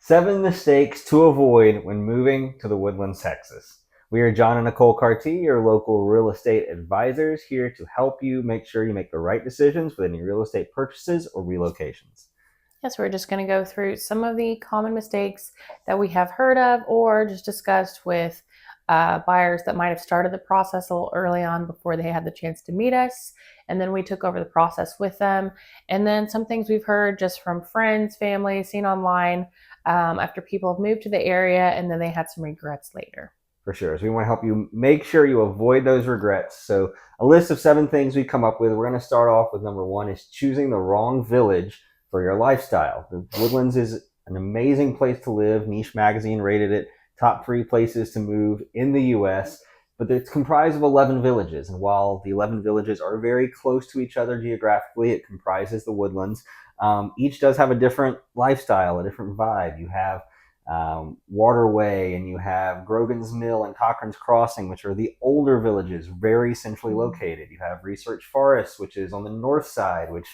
7 mistakes to avoid when moving to the Woodlands, Texas. We are John and Nicole Carty, your local real estate advisors, here to help you make sure you make the right decisions with any real estate purchases or relocations. Yes, we're just going to go through some of the common mistakes that we have heard of or just discussed with buyers that might have started the process a little early on before they had the chance to meet us. And then we took over the process with them. And then some things we've heard just from friends, family, seen online after people have moved to the area and then they had some regrets later. For sure. So we want to help you make sure you avoid those regrets. So a list of 7 things we come up with. We're going to start off with number 1 is choosing the wrong village for your lifestyle. The Woodlands is an amazing place to live. Niche Magazine rated it top 3 places to move in the U.S., but it's comprised of 11 villages. And while the 11 villages are very close to each other geographically, it comprises the Woodlands. Each does have a different lifestyle, a different vibe. You have Waterway, and you have Grogan's Mill and Cochran's Crossing, which are the older villages, very centrally located. You have Research Forest, which is on the north side, which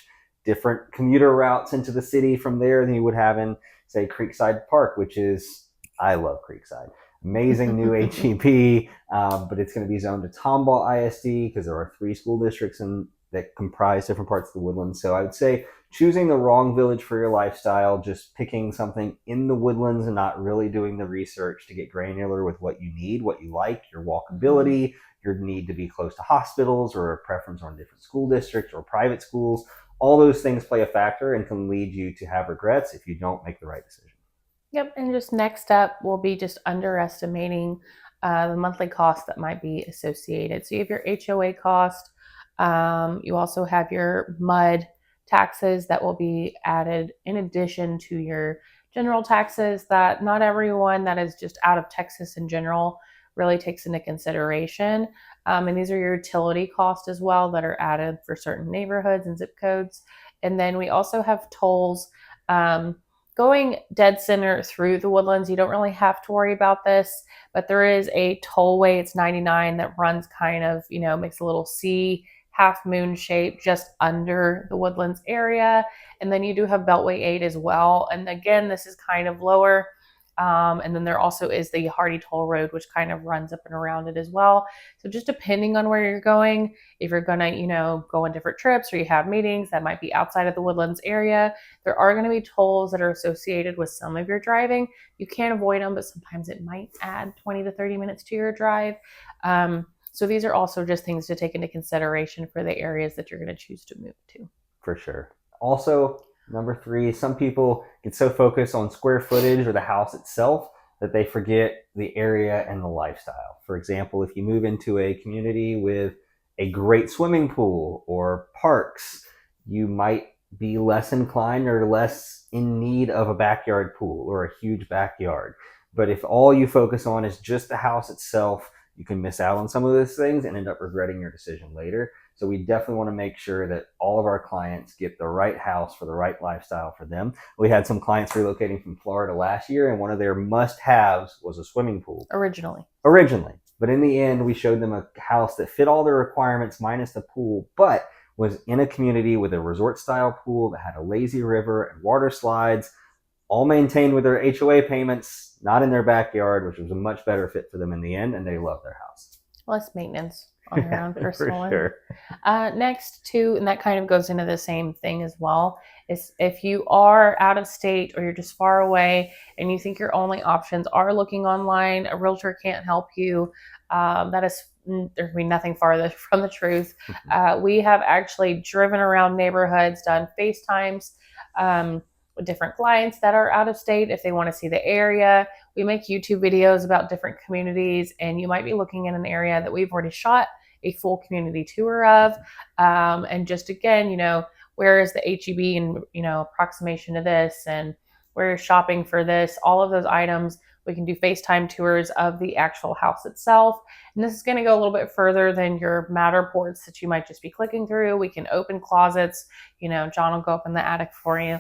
different commuter routes into the city from there than you would have in, say, Creekside Park, which is, I love Creekside. Amazing new HEP, but it's going to be zoned to Tomball ISD because there are 3 school districts that comprise different parts of the Woodlands. So I would say choosing the wrong village for your lifestyle, just picking something in the Woodlands and not really doing the research to get granular with what you need, what you like, your walkability, your need to be close to hospitals, or a preference on different school districts or private schools. All those things play a factor and can lead you to have regrets if you don't make the right decision. Yep, and just next up will be just underestimating the monthly cost that might be associated. So you have your HOA cost. You also have your MUD taxes that will be added in addition to your general taxes that not everyone that is just out of Texas in general really takes into consideration. And these are your utility costs as well that are added for certain neighborhoods and zip codes. And then we also have tolls. Going dead center through the Woodlands, you don't really have to worry about this, but there is a tollway. It's 99 that runs kind of, makes a little C half moon shape just under the Woodlands area. And then you do have Beltway 8 as well. And again, this is kind of lower. And then there also is the Hardy Toll Road, which kind of runs up and around it as well. So just depending on where you're going, if you're going to, go on different trips or you have meetings that might be outside of the Woodlands area, there are going to be tolls that are associated with some of your driving. You can't avoid them, but sometimes it might add 20 to 30 minutes to your drive. So these are also just things to take into consideration for the areas that you're going to choose to move to. For sure. Also, number 3, some people get so focused on square footage or the house itself that they forget the area and the lifestyle. For example, if you move into a community with a great swimming pool or parks, you might be less inclined or less in need of a backyard pool or a huge backyard. But if all you focus on is just the house itself, you can miss out on some of those things and end up regretting your decision later. So we definitely want to make sure that all of our clients get the right house for the right lifestyle for them. We had some clients relocating from Florida last year, and one of their must-haves was a swimming pool. Originally. But in the end, we showed them a house that fit all their requirements minus the pool, but was in a community with a resort-style pool that had a lazy river and water slides, all maintained with their HOA payments, not in their backyard, which was a much better fit for them in the end, and they loved their house. Less maintenance on your own personal For sure. Next too, and that kind of goes into the same thing as well, is if you are out of state or you're just far away and you think your only options are looking online, a realtor can't help you. There's nothing farther from the truth. We have actually driven around neighborhoods, done FaceTimes with different clients that are out of state if they want to see the area. We make YouTube videos about different communities, and you might be looking in an area that we've already shot a full community tour of. And just again, where is the HEB and, approximation to this, and where you're shopping for this, all of those items. We can do FaceTime tours of the actual house itself. And this is going to go a little bit further than your Matterports that you might just be clicking through. We can open closets. John will go up in the attic for you.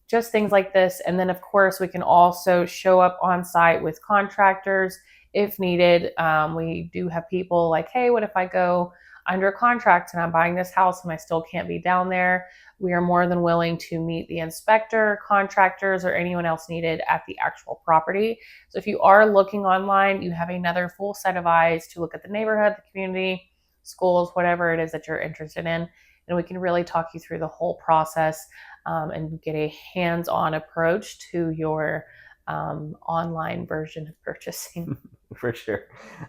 Just things like this. And then, of course, we can also show up on site with contractors if needed. We do have people like, hey, what if I go under contract and I'm buying this house and I still can't be down there, we are more than willing to meet the inspector, contractors, or anyone else needed at the actual property. So if you are looking online, you have another full set of eyes to look at the neighborhood, the community, schools, whatever it is that you're interested in. And we can really talk you through the whole process and get a hands-on approach to your online version of purchasing. For sure.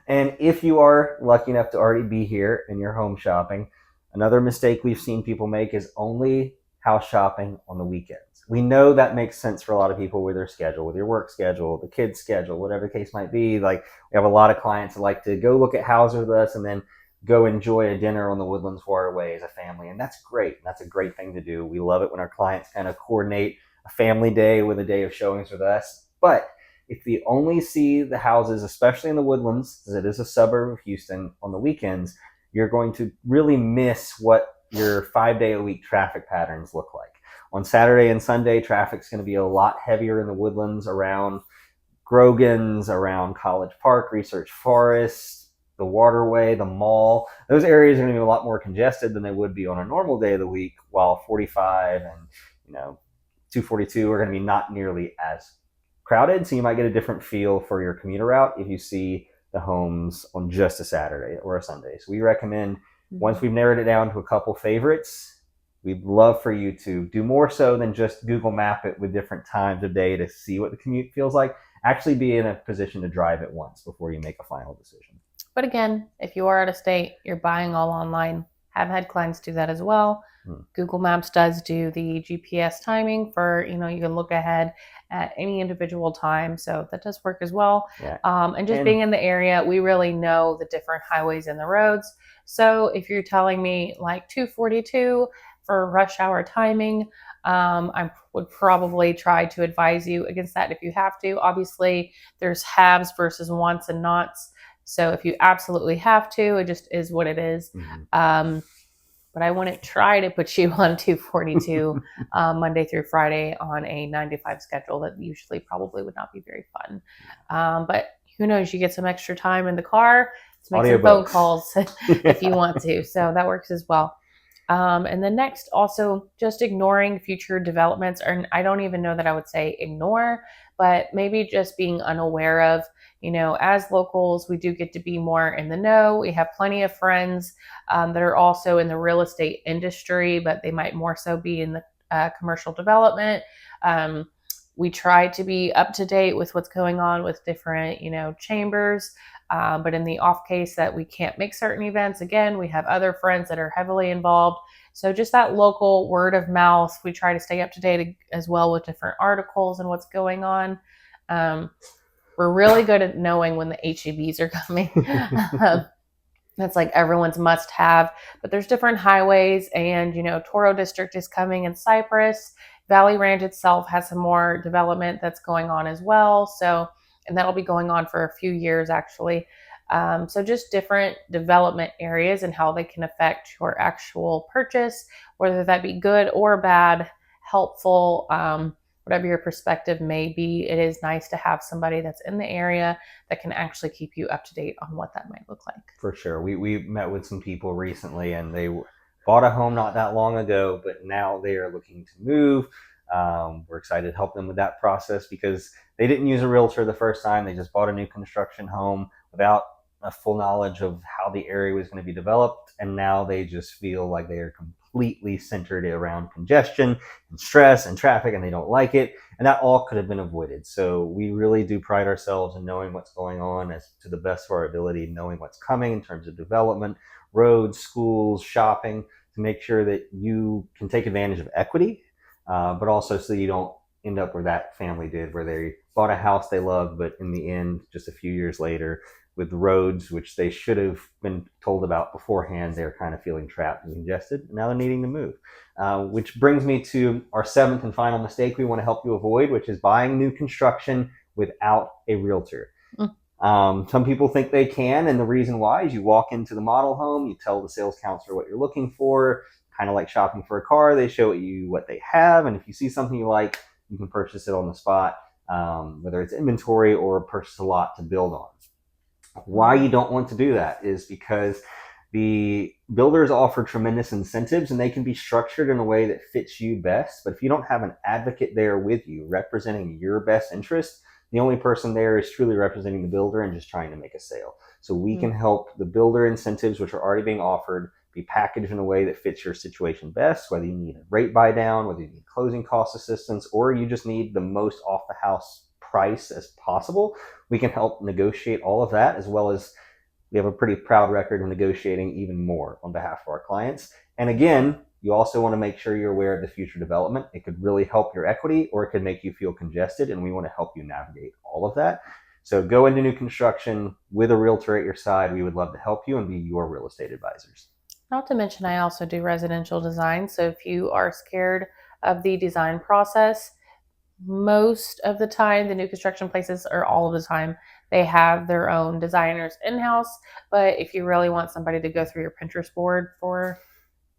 And if you are lucky enough to already be here and you're home shopping, another mistake we've seen people make is only house shopping on the weekends. We know that makes sense for a lot of people with their schedule, with your work schedule, the kids' schedule, whatever the case might be. Like, we have a lot of clients that like to go look at houses with us and then go enjoy a dinner on the Woodlands Waterway as a family. And that's great. That's a great thing to do. We love it when our clients kind of coordinate a family day with a day of showings with us. But if you only see the houses, especially in the Woodlands, because it is a suburb of Houston, on the weekends, you're going to really miss what your 5-day-a-week traffic patterns look like. On Saturday and Sunday, traffic's going to be a lot heavier in the Woodlands around Grogan's, around College Park, Research Forest, the Waterway, the mall. Those areas are going to be a lot more congested than they would be on a normal day of the week, while 45 and 242 are going to be not nearly as crowded. So you might get a different feel for your commuter route if you see the homes on just a Saturday or a Sunday. So we recommend, once we've narrowed it down to a couple favorites, we'd love for you to do more so than just Google map it with different times of day to see what the commute feels like. Actually be in a position to drive it once before you make a final decision. But again, if you are out of state, you're buying all online. Have had clients do that as well. Google Maps does do the GPS timing for, you can look ahead at any individual time. So that does work as well. Yeah. And being in the area, we really know the different highways and the roads. So if you're telling me like 242 for rush hour timing, I would probably try to advise you against that if you have to. Obviously, there's haves versus wants and nots. So if you absolutely have to, it just is what it is. But I wouldn't try to put you on 242 Monday through Friday on a 9 to 5 schedule. That usually probably would not be very fun. But who knows? You get some extra time in the car to make some phone calls if you want to. So that works as well. And the next, also just ignoring future developments, or I don't even know that I would say ignore, but maybe just being unaware of. As locals, we do get to be more in the know. We have plenty of friends that are also in the real estate industry, but they might more so be in the commercial development. We try to be up to date with what's going on with different, chambers. But in the off case that we can't make certain events, again, we have other friends that are heavily involved. So just that local word of mouth, we try to stay up to date as well with different articles and what's going on. We're really good at knowing when the HEBs are coming. That's like everyone's must have, but there's different highways, and Toro District is coming in Cypress. Valley Ranch itself has some more development that's going on as well. So, and that'll be going on for a few years actually. So just different development areas and how they can affect your actual purchase, whether that be good or bad, helpful, whatever your perspective may be. It is nice to have somebody that's in the area that can actually keep you up to date on what that might look like. For sure. We met with some people recently, and they bought a home not that long ago, but now they are looking to move. We're excited to help them with that process because they didn't use a realtor the first time. They just bought a new construction home without a full knowledge of how the area was going to be developed. And now they just feel like they are completely centered around congestion and stress and traffic, and they don't like it. And that all could have been avoided. So we really do pride ourselves in knowing what's going on as to the best of our ability, knowing what's coming in terms of development, roads, schools, shopping, to make sure that you can take advantage of equity, but also so you don't end up where that family did, where they bought a house they loved, but in the end, just a few years later, with roads, which they should have been told about beforehand, they're kind of feeling trapped and congested, and now they're needing to move. Which brings me to our seventh and final mistake we want to help you avoid, which is buying new construction without a realtor. Some people think they can, and the reason why is you walk into the model home, you tell the sales counselor what you're looking for, kind of like shopping for a car. They show you what they have, and if you see something you like, you can purchase it on the spot, whether it's inventory or purchase a lot to build on. Why you don't want to do that is because The builders offer tremendous incentives and they can be structured in a way that fits you best. But if you don't have an advocate there with you representing your best interest, the only person there is truly representing the builder and just trying to make a sale. So we can help the builder incentives, which are already being offered, be packaged in a way that fits your situation best, whether you need a rate buy down, whether you need closing cost assistance, or you just need the most off the house price as possible. We can help negotiate all of that, as well as we have a pretty proud record of negotiating even more on behalf of our clients. And again, you also want to make sure you're aware of the future development. It could really help your equity or it could make you feel congested, and we want to help you navigate all of that. So go into new construction with a realtor at your side. We would love to help you and be your real estate advisors. Not to mention, I also do residential design. So if you are scared of the design process, most of the time, the new construction places, or all of the time, they have their own designers in-house. But if you really want somebody to go through your Pinterest board for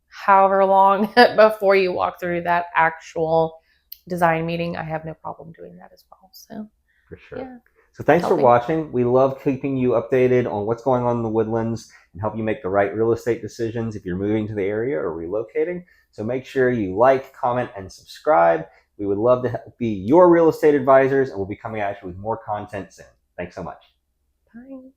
however long before you walk through that actual design meeting, I have no problem doing that as well. So For sure. yeah. So thanks for Helping. watching. We love keeping you updated on what's going on in the Woodlands and help you make the right real estate decisions if you're moving to the area or relocating. So make sure you like, comment, and subscribe. We would love to be your real estate advisors, and we'll be coming at you with more content soon. Thanks so much. Bye.